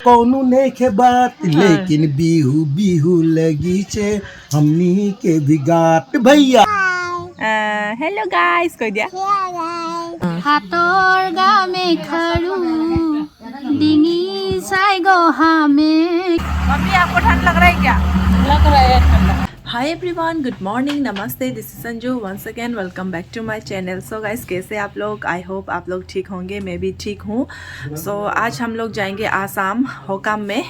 कौनो नेखे बात लेकिन बिहू बिहू लगी छे हमनी के भी गात भैया। हेलो गाइस कह दिया। हाथोर गामे खड़ू डिंगी साइगो हमें। मम्मी आपको ठंड लग रहा है क्या? लग रहा है ठंडा। हाय एवरीवन, गुड मॉर्निंग, नमस्ते, this is Sanju once again welcome back to my channel. So guys कैसे आप लोग? आई होप आप लोग ठीक होंगे, मैं भी ठीक हूँ। सो आज हम लोग जाएंगे आसाम होकाम में।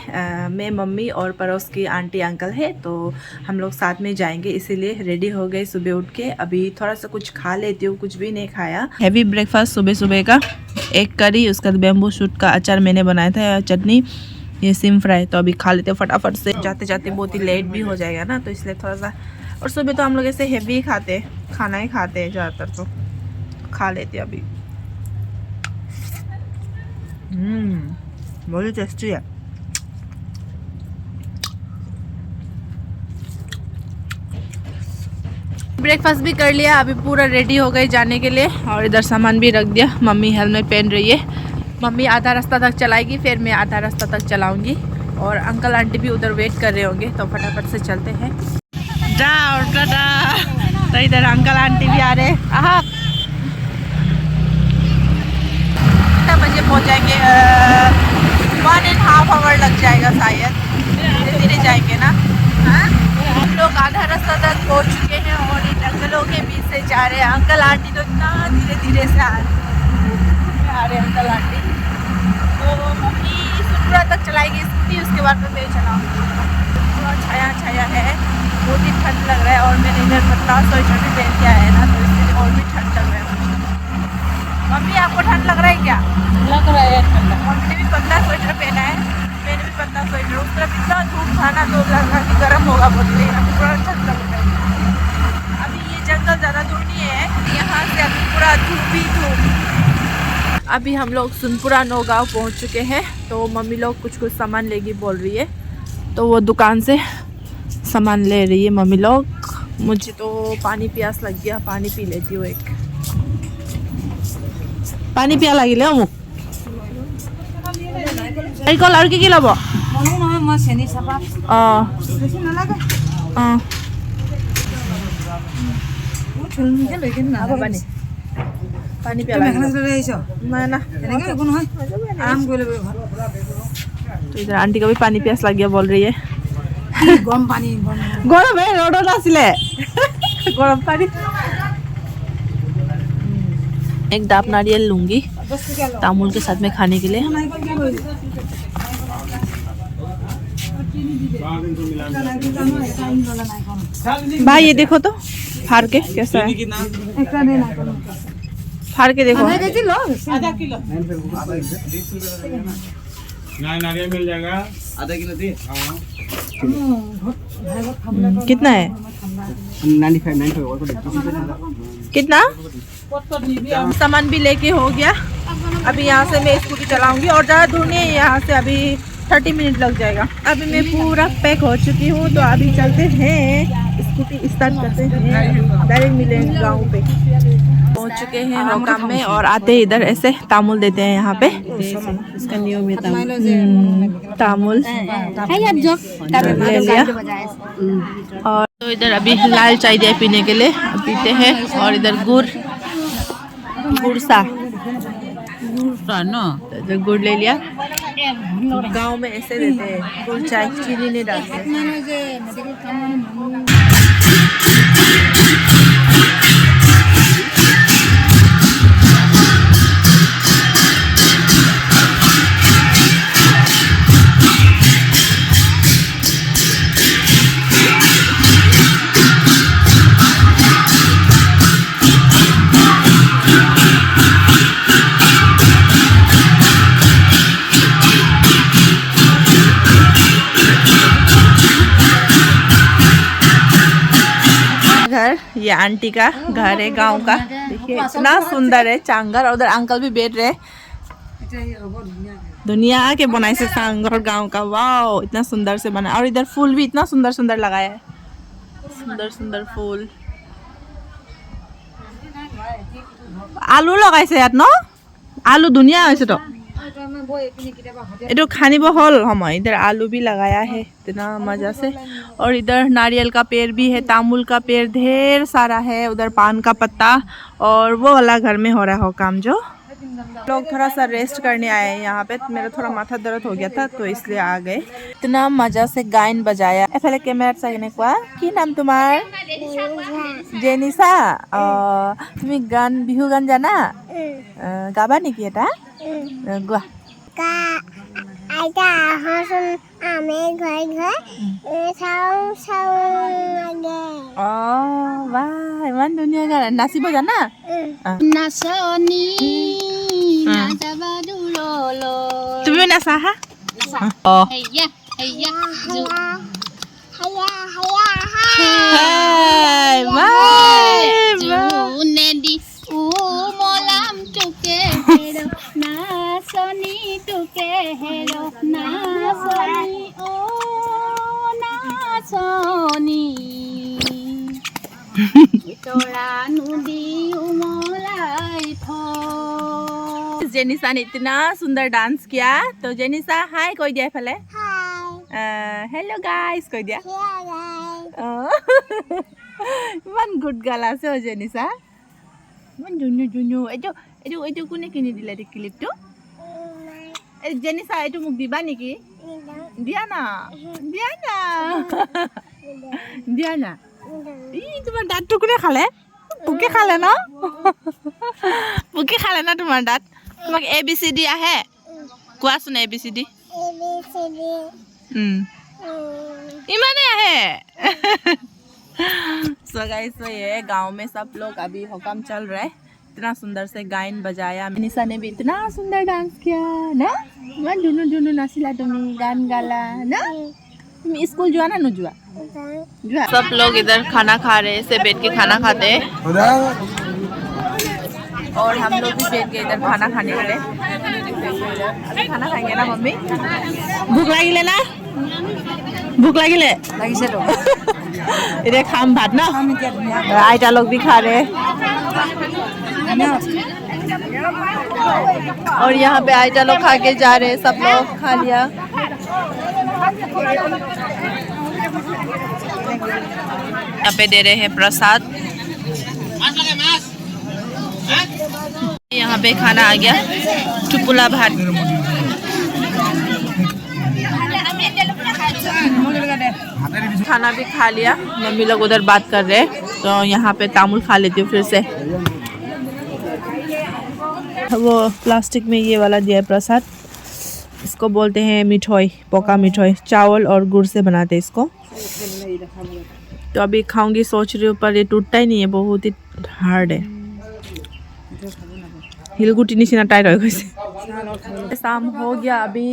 मैं मम्मी और पड़ोस की आंटी अंकल है, तो हम लोग साथ में जाएंगे, इसीलिए रेडी हो गए सुबह उठ के। अभी थोड़ा सा कुछ खा लेती हूँ, कुछ भी नहीं खाया। हैवी ब्रेकफास्ट सुबह सुबह का, एक करी, उसका बेम्बू शूट का अचार मैंने बनाया था, चटनी, ये सिम फ्राई। तो अभी खा लेते फटाफट से, जाते जाते बहुत ही लेट भी हो जाएगा ना, तो इसलिए थोड़ा सा। और सुबह तो हम लोग ऐसे हेवी ही खाते, खाना ही खाते हैं ज़्यादातर, तो खा लेते अभी। बहुत ही टेस्टी है। ब्रेकफास्ट भी कर लिया, अभी पूरा रेडी हो गए जाने के लिए। और इधर सामान भी रख दिया। मम्मी हेलमेट पहन रही है। मम्मी आधा रास्ता तक चलाएगी, फिर मैं आधा रास्ता तक चलाऊंगी। और अंकल आंटी भी उधर वेट कर रहे होंगे, तो फटाफट से चलते हैं। जाओ टाटा। तो इधर अंकल आंटी भी आ रहे हैं। कितना बजे पहुंचाएंगे? 1.5 आवर लग जाएगा शायद। धीरे धीरे जाएंगे ना। हम लोग आधा रास्ता तक पहुंच चुके हैं और इन अंकलों के बीच से जा रहे हैं। अंकल आंटी तो इतना धीरे धीरे से आ रहे अंकल आंटी। तो मम्मी सुपुरा तक चलाएगी स्कूटी, उसके बाद में मैं चलाऊँगी। थोड़ा छाया छाया है, बहुत ही ठंड लग रहा है। और मैंने इधर पतला स्वेटर भी पहन के आया है ना, तो इसलिए और भी ठंड लग रहा है मुझे। मम्मी आपको ठंड लग रहा है क्या? लग रहा है ठंडा। मम्मी ने भी पतला स्वेटर पहना है, मैंने भी पतला स्वेटर। उस तरफ इतना धूप था ना, तो लगा कि गर्म होगा बहुत, लेकिन अभी थोड़ा ठंड लग रहा है। अभी ये जंगल ज़्यादा दूर नहीं है, यहाँ से अभी पूरा धूप ही धूप। अभी हम लोग सुनपुरा नौगांव पहुँच चुके हैं। तो मम्मी लोग कुछ कुछ सामान लेगी बोल रही है, तो वो दुकान से सामान ले रही है मम्मी लोग। मुझे तो पानी प्यास लग गया, पानी पी लेती हूँ एक। पानी पिया लगी ले मुख लड़की की लब पानी पिया ना। तो इधर आंटी का भी पानी प्यास लग गया बोल रही है। गरम है, रोड नासिले गरम पानी। एक दाप नारियल लूंगी तामुल के साथ में खाने के लिए। भाई ये देखो तो फाड़ के कैसा है, फाड़ के देखो। आधा किलो नारियल मिल जाएगा, आधा किलो दी। कितना है? 95 कितना? सामान भी लेके हो गया। अभी यहाँ से मैं स्कूटी चलाऊंगी और ज़्यादा दूर नहीं है यहाँ से, अभी 30 मिनट लग जाएगा। अभी मैं पूरा पैक हो चुकी हूँ, तो अभी चलते हैं, स्कूटी स्टार्ट करते हैं, डायरेक्ट मिलेंगे गाँव पे। पहुँच चुके हैं होकाम में और आते ही इधर ऐसे तामुल देते हैं यहाँ पे। इसका नियम है तामुल ले लिया। और तो इधर अभी लाल चाय दिया पीने के लिए, पीते हैं। और इधर गुड़ सा इधर गुड़ ले लिया। गांव में ऐसे देते हैं गुड़ चाय, चीनी नहीं डालते। ये आंटी का घर है गांव का, देखिए इतना सुंदर है चांगर। उधर अंकल भी बैठ रहे। दुनिया के बनाए से सांगर गांव का, वाह इतना सुंदर से बना। और इधर फूल भी इतना सुंदर सुंदर लगाया है, सुंदर सुंदर फूल। आलू लगाइছে ইয়াত ন? आलू धुनिया হৈছে तो ये तो खाने बहल हम इधर आलू भी लगाया है इतना मजा से। और इधर नारियल का पेड़ भी है, तामुल का पेड़ ढेर सारा है, उधर पान का पत्ता। और वो वाला घर में हो रहा हो काम जो लोग थोड़ा सा रेस्ट करने आए हैं यहाँ पे। मेरा थोड़ा माथा दर्द हो गया था तो इसलिए आ गए। इतना मजा से गायन बजाया। एफाले कैमेरा चागिने कोआ की नाम तुम्हार? जेनिसा। তুমি গান বিহু গান জানা? গাবা নেকি এটা? গোৱা। আইতা আহাচোন আমি ঘৰে ঘৰে চাওঁ চাওঁ লাগে। বাহ ইমান ধুনীয়া গান। নাচিব জানা? নাচনী নাযাবা দূৰলৈ। তুমিও নাচা হা? হেয়া হেয়া জু হায়া হায়া হাই বাই জুনেদি উমলাম তোকে হেৰ নাচনী তোকে হেৰ নাচনী ও নাচনী तोरा नदी उमलाई थो। जेनिसा ने इतना सुंदर डांस किया। तो जेनिसा हाय कोई दिया फले। হাই हेलो गाइस कोई दिया। হিয়া গাই वन गुड गाला से हो जेनिसा। वन जुनु जुनु एजो कोने किनि दिला रे क्लिप तो? ए जेनिसा एटो मुक दिबा नेकी? दिया ना। दिया ना। दिया ना। ই তোমার দাঁত টুকুরে খালে? পুকে খালে না? পুকে খালে না তোমার দাঁত? তোমাক ABCD আহে? কোৱাচোন ABCD। এবিসিডি इमाने है। सो गाइस तो ये गांव में सब लोग अभी हुक्म चल रहा है। इतना सुंदर से गायन बजाया। निशा ने भी इतना सुंदर डांस किया ना। मन जुनू जुनू नाचिला तुमी गान गाला ना। तुम स्कूल जुआ ना जुआ? सब लोग इधर खाना खा रहे हैं। से बैठ के खाना खाते हैं और हम लोग भी बैठ के इधर खाना खाने वाले। अभी खाना खाएंगे ना मम्मी? भूख लगी ना? भूख लगी इधर खाम भात ना। आयता लोग भी खा रहे हैं और यहाँ पे आयता लोग खा के जा रहे हैं। सब लोग खा लिया। यहाँ पे दे रहे हैं प्रसाद। यहाँ पे खाना आ गया चुपुला भात। खाना भी खा लिया। मम्मी लोग उधर बात कर रहे हैं तो यहाँ पे तामुल खा लेती हूँ फिर से। वो प्लास्टिक में ये वाला दिया है प्रसाद। इसको बोलते हैं मिठाई, पका मिठाई। चावल और गुड़ से बनाते हैं इसको। तो अभी खाऊंगी सोच रही हूँ पर ये टूटता ही नहीं है, बहुत ही हार्ड है। हिलगुटी निशिना टाइट हो गई। शाम हो गया अभी।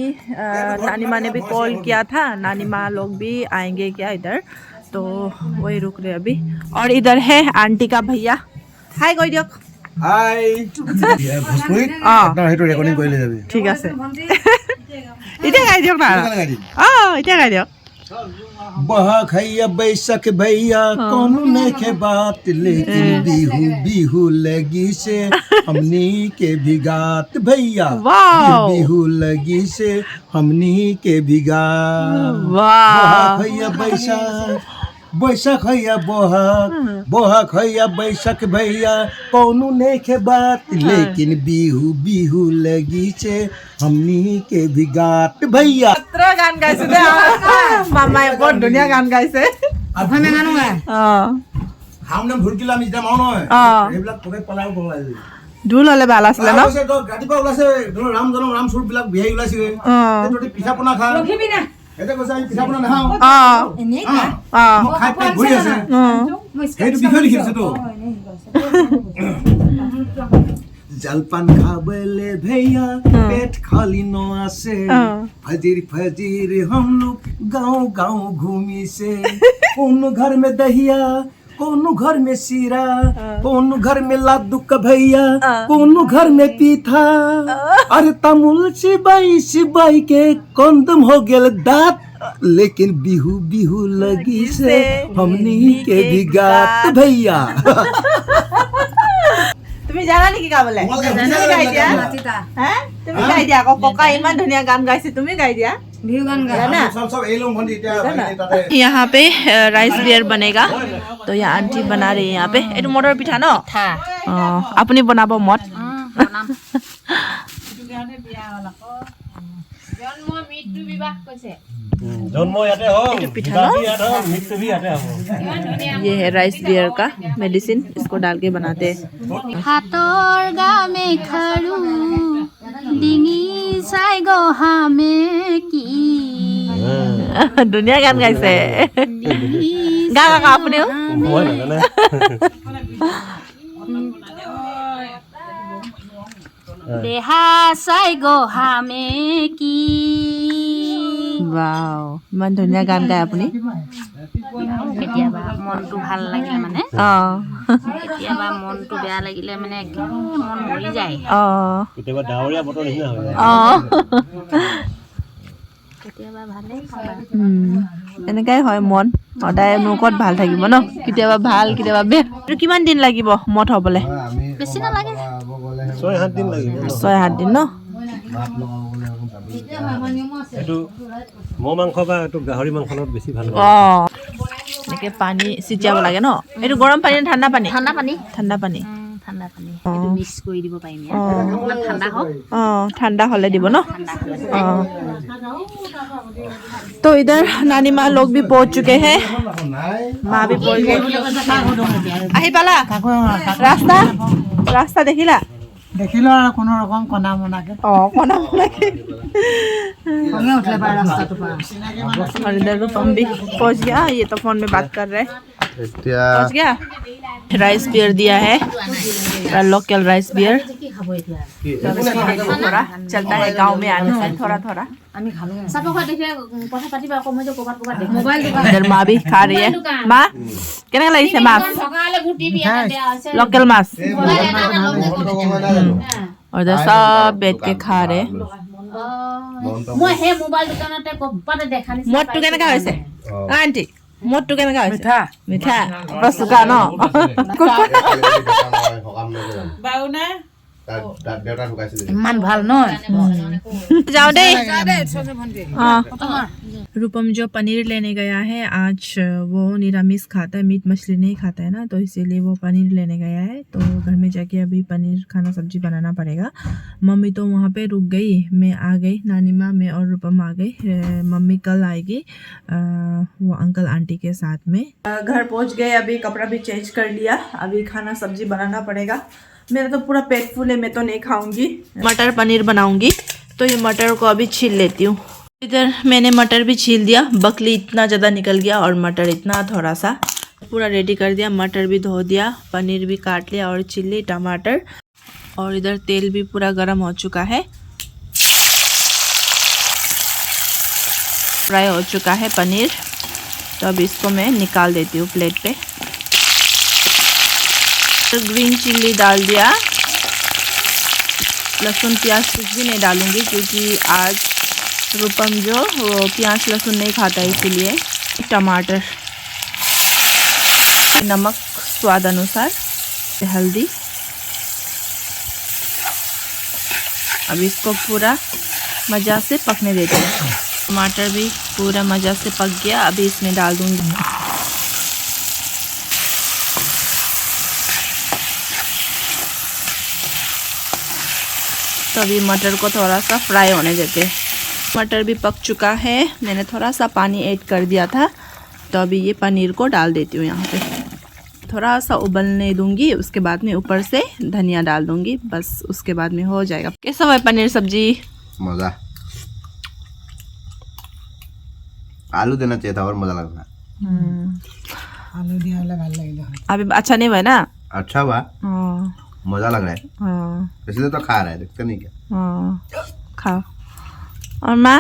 नानी माँ ने भी कॉल किया था। नानी माँ लोग भी आएंगे क्या इधर, तो वही रुक रहे अभी। और इधर है आंटी का भैया। हाय कोई दियो। হাই ভোজপুৰীত আপোনাৰ সেইটো ৰেকৰ্ডিং কৰিলে যাবি। ঠিক আছে এতিয়া গাই দিয়ক না। এতিয়া গাই দিয়ক। बहा खैया बैसक भैया कौन नेखे बात, लेकिन बिहू बिहू लगी से हमनी के भिगात भैया। बिहू लगी से हमनी के भिगात। बहा खैया बैसक बैसक भैया बोहा खैया बैसक भैया कौनू नेखे बात, लेकिन बिहू बिहू लगी से हमनी के भिगात भैया। गान गाइছে দে মামাই বহুত ধুনীয়া গান গাইছে। আপুনি গানো গায় হাম নাম ভুলকিলা আমি যেতিয়া মাও নহয় এইবিলাক পকে পলাই বলাই ঢোল হলে ভাল আছিলে ন। ৰাতিপুৱা ওলাইছে ৰাম জনম ৰাম সুৰ বিলাক বিহাই ওলাইছে। তহঁতি পিঠা পনা খা ৰখিবি না। এটা কৈছে আমি পিঠা পনা নাখাওঁ। এনেই খাই পাই ঘূৰি আছে। সেইটো বিষয় লিখিছে তো। जलपान खाबले भैया पेट खाली न आसे। फजीर फजीर हम लोग गाँव गाँव घूमी से। कौन घर में दहिया, कौन घर में सीरा, कौन घर में लादू का भैया, कौन घर में पीठा। अरे तमुल सिबाई के कंदम हो गेल दांत, लेकिन बिहू बिहू लगी से हमनी के भिगात भैया। তুমি জানা নেকি গাবলে তুমি গাই দিয়া হ্যাঁ তুমি গাই দিয়া আকৌ ককা ইমান ধুনীয়া গান গাইছে তুমি গাই দিয়া বিহু গান গায় জানা सब ए लोग भंडी ताते यहाँ पे राइस बियर बनेगा तो यहाँ आंटी बना रही है यहाँ पे ये मटर पिठा न अपनी बनाबो मत জন্ম মৃত্যু বিবাহ কৈছে जन्म याते हो पिठा ना? याते हो मृत्यु भी याते हो ये है राइस बियर का मेडिसिन इसको डाल के बनाते हैं হাতৰ গামে খাৰু ডিঙি চাই গহামে কি दुनिया गान गाइছে गा गा আপুনিও মই নাজানে দেহা চাই গহামে কি वाव ইমান ধুনীয়া গান গায় আপুনি কেতিয়াবা মনটো ভাল লাগিলে মানে অ কেতিয়াবা মনটো বেয়া লাগিলে মানে একদম মন মৰি যায় অ কেতিয়াবা ডাৱৰীয়া বতৰ নিচিনা হৈ যায় অ কেতিয়াবা ভালেই খাবা এনেকাই হয় মন সদায় মুখত ভাল থাকিব ন কেতিয়াবা ভাল কেতিয়াবা বেয়া আৰু কিমান দিন লাগিব মত হ'বলে বেছি নালাগে 6-7 দিন লাগিব 6-7 দিন ন এইটো মৌ মাংস বা এইটো গাহৰি মাংসৰ লগত বেছি ভাল অ এনেকে পানী ছিটিয়াব লাগে ন এইটো গৰম পানী নে ঠাণ্ডা পানী ঠাণ্ডা পানী ঠাণ্ডা পানী ঠাণ্ডা পানী এইটো মিক্স কৰি দিব পাৰিম অকণমান ঠাণ্ডা হওক অ ঠাণ্ডা হ'লে দিব ন ঠাণ্ডা হ'লে तो इधर नानी माँ लोग भी पहुंच चुके हैं माँ भी पहुंच गई आही पाला रास्ता रास्ता देखिला দেখিলো আৰু কোনো ৰকম কণা মনাকে कौन लगे খঙে উঠিলে পায় ৰাস্তাটো পৰা और इधर रूपम भी पहुंच गया ये तो फोन में बात कर रहे पहुंच गया राइस बियर दिया है लोकल राइस बियर थोड़ा चलता है गांव में आने से थोड़ा थोड़ा চাপক দেখিলে কথা পাতিবা আকৌ মই যে ক'বাত ক'বাত দেখো মোবাইল इधर माँ भी खा रही है माँ केना लगी माछ সকালে গুটি বিয়া বেয়া হৈছে लोकल माछ और इधर सब बैठ के खा रहे মই সেই মোবাইল দোকানতে ক'বাতে দেখা নিছি মদটো কেনেকা হৈছে আন্টি মদটো কেনেকা হৈছে মিঠা মিঠা বস্তুকা ন বাউনা ইমান ভাল নহয় जाओ दे हाँ रूपम जो पनीर लेने गया है आज वो निरामिष खाता है मीट मछली नहीं खाता है ना तो इसीलिए वो पनीर लेने गया है तो घर में जाके अभी पनीर खाना सब्जी बनाना पड़ेगा मम्मी तो वहाँ पे रुक गई मैं आ गई नानी माँ मैं और रूपम आ गई मम्मी कल आएगी वो अंकल आंटी के साथ में घर पहुँच गए अभी कपड़ा भी चेंज कर लिया अभी खाना सब्जी बनाना पड़ेगा मेरा तो पूरा पेट फुल है मैं तो नहीं खाऊंगी मटर पनीर बनाऊंगी तो ये मटर को अभी छील लेती हूँ इधर मैंने मटर भी छील दिया बकली इतना ज़्यादा निकल गया और मटर इतना थोड़ा सा पूरा रेडी कर दिया मटर भी धो दिया पनीर भी काट लिया और चिल्ली टमाटर और इधर तेल भी पूरा गर्म हो चुका है फ्राई हो चुका है पनीर तो अब इसको मैं निकाल देती हूँ प्लेट पे ग्रीन चिल्ली डाल दिया लहसुन प्याज कुछ भी नहीं डालूंगी क्योंकि आज रूपम जो वो प्याज लहसुन नहीं खाता है इसीलिए टमाटर नमक स्वाद अनुसार हल्दी अब इसको पूरा मज़ा से पकने देते हैं टमाटर भी पूरा मज़ा से पक गया अभी इसमें डाल दूँगी तो अभी मटर को थोड़ा सा फ्राई होने देते हैं मटर भी पक चुका है मैंने थोड़ा सा पानी ऐड कर दिया था तो अभी ये पनीर को डाल देती हूँ यहाँ पे थोड़ा सा उबलने दूंगी उसके बाद में ऊपर से धनिया डाल दूंगी बस उसके बाद में हो जाएगा कैसा है पनीर सब्जी मज़ा आलू देना चाहिए था और मज़ा लगता আলু দিয়া হ'লে ভাল লাগিলে হয় अभी अच्छा नहीं हुआ है ना अच्छा हुआ हाँ मज़ा लग रहा है हाँ इसलिए तो खा रहा है देखते नहीं क्या हाँ खाओ और माँ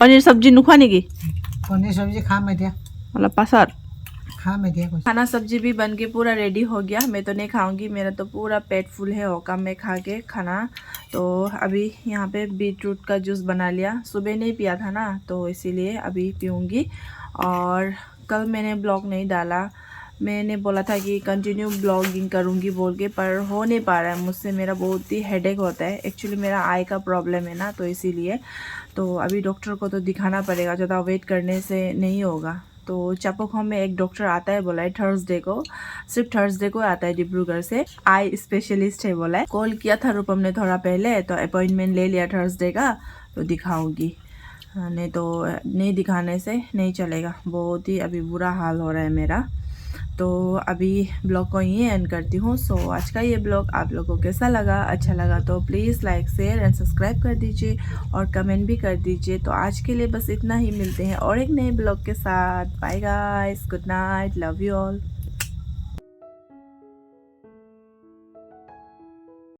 पनीर सब्जी नुखा नहीं की পনীৰ চব্জি খাম এতিয়া मतलब पसर খাম এতিয়া কৈছোঁ खाना सब्जी भी बन के पूरा रेडी हो गया मैं तो नहीं खाऊंगी मेरा तो पूरा पेट फुल है होका में खा के खाना तो अभी यहाँ पे बीटरूट का जूस बना लिया सुबह नहीं पिया था ना तो इसीलिए अभी पीऊँगी और कल मैंने ब्लॉग नहीं डाला मैंने बोला था कि कंटिन्यू ब्लॉगिंग करूँगी बोल के, पर हो नहीं पा रहा है मुझसे। मेरा बहुत ही हेडेक होता है, एक्चुअली मेरा आई का प्रॉब्लम है ना, तो इसीलिए तो अभी डॉक्टर को तो दिखाना पड़ेगा, ज़्यादा वेट करने से नहीं होगा। तो चापोखम में एक डॉक्टर आता है बोला है थर्सडे को, सिर्फ थर्सडे को आता है डिब्रूगढ़ से, आई स्पेशलिस्ट है बोला है। कॉल किया था रूपम ने थोड़ा पहले, तो अपॉइंटमेंट ले लिया थर्सडे का, तो दिखाऊंगी। नहीं तो नहीं दिखाने से नहीं चलेगा, बहुत ही अभी बुरा हाल हो रहा है मेरा। तो अभी ब्लॉग को यहीं एंड करती हूँ। सो आज का ये ब्लॉग आप लोगों को कैसा लगा, अच्छा लगा तो please like share and subscribe कर दीजिए और कमेंट भी कर दीजिए। तो आज के लिए बस इतना ही, मिलते हैं और एक नए ब्लॉग के साथ। Bye guys, good night, love you all.